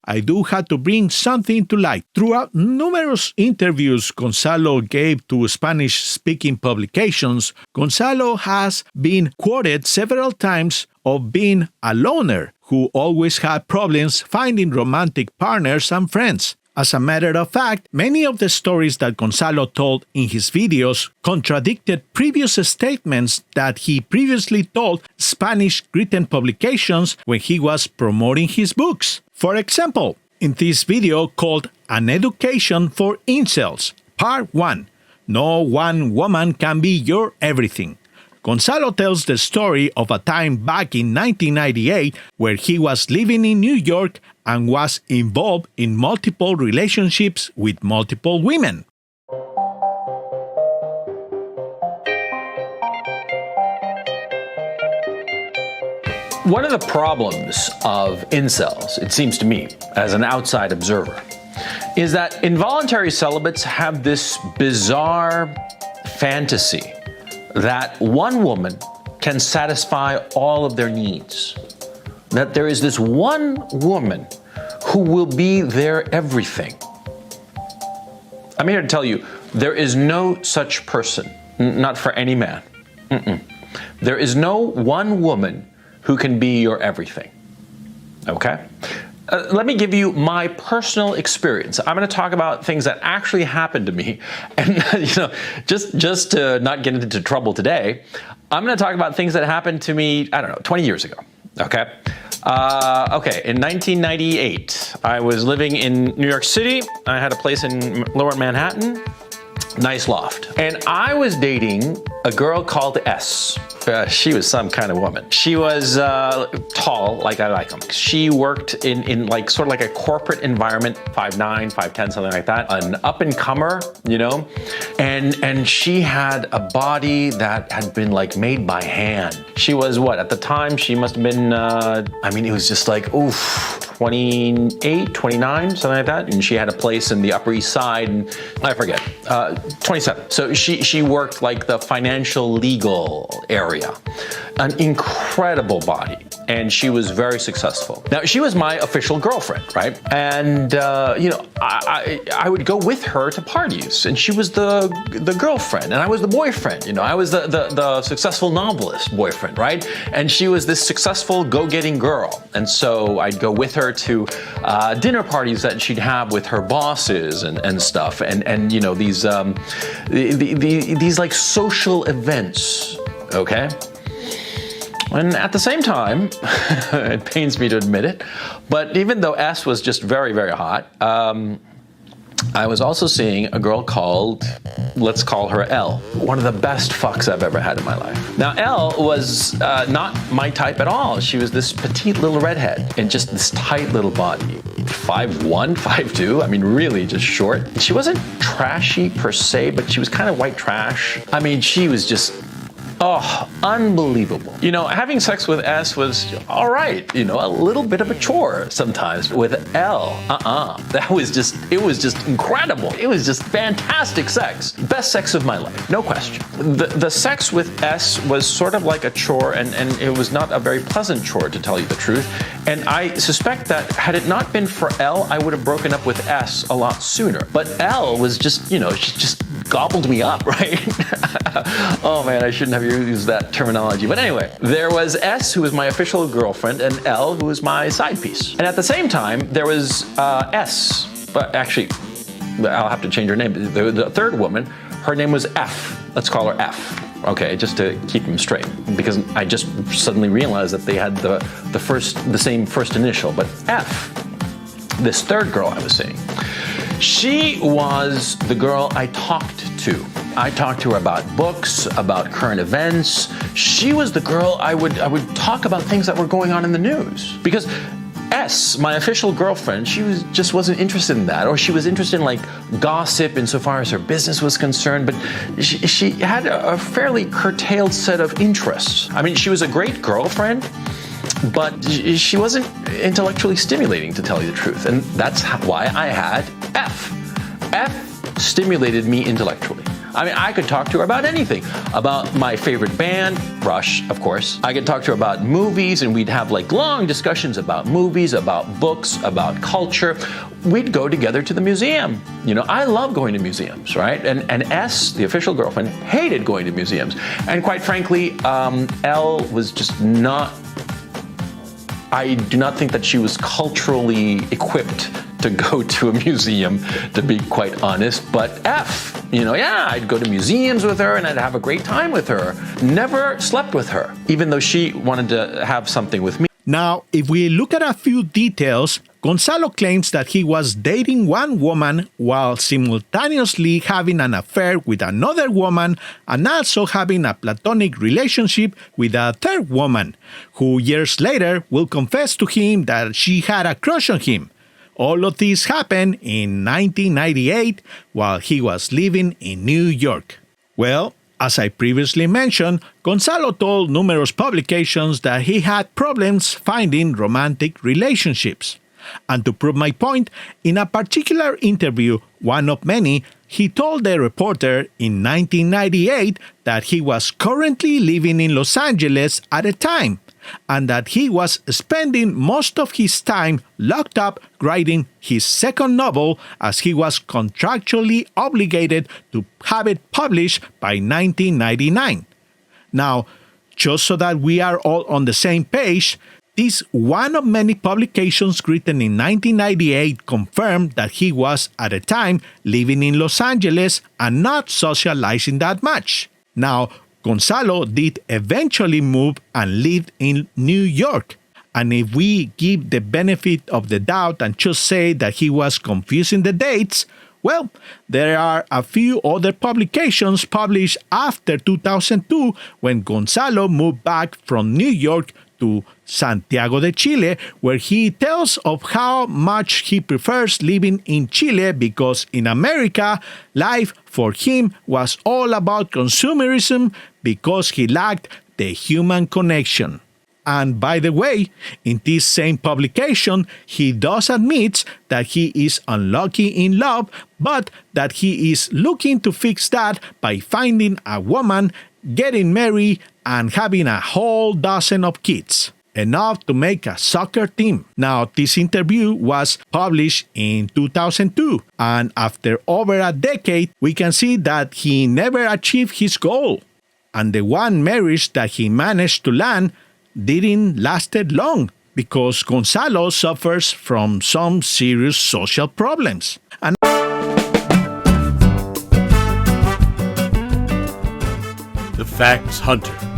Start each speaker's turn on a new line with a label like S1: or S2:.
S1: I do have to bring something to light. Throughout numerous interviews Gonzalo gave to Spanish-speaking publications, Gonzalo has been quoted several times of being a loner who always had problems finding romantic partners and friends. As a matter of fact, many of the stories that Gonzalo told in his videos contradicted previous statements that he previously told Spanish-written publications when he was promoting his books. For example, in this video called An Education for Incels, Part 1, No One Woman Can Be Your Everything. Gonzalo tells the story of a time back in 1998 where he was living in New York and was involved in multiple relationships with multiple women.
S2: One of the problems of incels, it seems to me, as an outside observer, is that involuntary celibates have this bizarre fantasy that one woman can satisfy all of their needs. That there is this one woman who will be their everything. I'm here to tell you, there is no such person, not for any man. There is no one woman who can be your everything. Okay? Let me give you my personal experience. I'm going to talk about things that actually happened to me, and just to not get into trouble today, I'm going to talk about things that happened to me, I don't know, 20 years ago. Okay. In 1998, I was living in New York City. I had a place in Lower Manhattan, nice loft, and I was dating a girl called S. She was some kind of woman. She was tall, like I like them. She worked in like sort of like a corporate environment, 5'9", 5'10", something like that. An up-and-comer, and she had a body that had been like made by hand. She was what? At the time, she must have been, it was just like, 28, 29, something like that. And she had a place in the Upper East Side, and I forget, 27. So she worked like the financial legal area. An incredible body, and she was very successful. Now, she was my official girlfriend, right? And I would go with her to parties, and she was the girlfriend, and I was the boyfriend. I was the successful novelist boyfriend, right? And she was this successful go-getting girl, and so I'd go with her to dinner parties that she'd have with her bosses and stuff, and these like social events. Okay? And at the same time, it pains me to admit it, but even though S was just very, very hot, I was also seeing a girl called, let's call her L. One of the best fucks I've ever had in my life. Now, L was not my type at all. She was this petite little redhead and just this tight little body. 5'1", 5'2", really just short. She wasn't trashy per se, but she was kind of white trash. She was just, unbelievable. Having sex with S was all right, a little bit of a chore sometimes. With L, it was just incredible. It was just fantastic sex. Best sex of my life, no question. The sex with S was sort of like a chore, and it was not a very pleasant chore, to tell you the truth. And I suspect that had it not been for L, I would have broken up with S a lot sooner. But L was just, she just gobbled me up, right? Oh man, I shouldn't have used that terminology. But anyway, there was S, who was my official girlfriend, and L, who was my side piece. And at the same time, there was S, but actually, I'll have to change her name. The third woman, her name was F. Let's call her F. Okay, just to keep them straight, because I just suddenly realized that they had the same first initial, but F, this third girl I was seeing, she was the girl I talked to. I talked to her about books, about current events. She was the girl I would talk about things that were going on in the news. Because S, my official girlfriend, she just wasn't interested in that, or she was interested in like gossip insofar as her business was concerned, but she had a fairly curtailed set of interests. She was a great girlfriend, but she wasn't intellectually stimulating, to tell you the truth, and that's why I had F. F stimulated me intellectually. I mean, I could talk to her about anything. About my favorite band, Rush, of course. I could talk to her about movies, and we'd have like long discussions about movies, about books, about culture. We'd go together to the museum. You know, I love going to museums, right? And S, the official girlfriend, hated going to museums. And quite frankly, L was just not, I do not think that she was culturally equipped to go to a museum, to be quite honest. But F, you know, yeah, I'd go to museums with her and I'd have a great time with her. Never slept with her, even though she wanted to have something with me.
S1: Now, if we look at a few details, Gonzalo claims that he was dating one woman while simultaneously having an affair with another woman and also having a platonic relationship with a third woman, who years later will confess to him that she had a crush on him. All of this happened in 1998 while he was living in New York. Well, as I previously mentioned, Gonzalo told numerous publications that he had problems finding romantic relationships. And to prove my point, in a particular interview, one of many, he told the reporter in 1998 that he was currently living in Los Angeles at the time, and that he was spending most of his time locked up writing his second novel, as he was contractually obligated to have it published by 1999. Now, just so that we are all on the same page, this one of many publications written in 1998 confirmed that he was, at the time, living in Los Angeles and not socializing that much. Now, Gonzalo did eventually move and lived in New York. And if we give the benefit of the doubt and just say that he was confusing the dates, well, there are a few other publications published after 2002 when Gonzalo moved back from New York to Santiago de Chile, where he tells of how much he prefers living in Chile because in America, life for him was all about consumerism because he lacked the human connection. And by the way, in this same publication, he does admit that he is unlucky in love, but that he is looking to fix that by finding a woman, getting married, and having a whole dozen of kids. Enough to make a soccer team. Now, this interview was published in 2002, and after over a decade, we can see that he never achieved his goal. And the one marriage that he managed to land didn't last long because Gonzalo suffers from some serious social problems. And
S3: The Facts Hunter.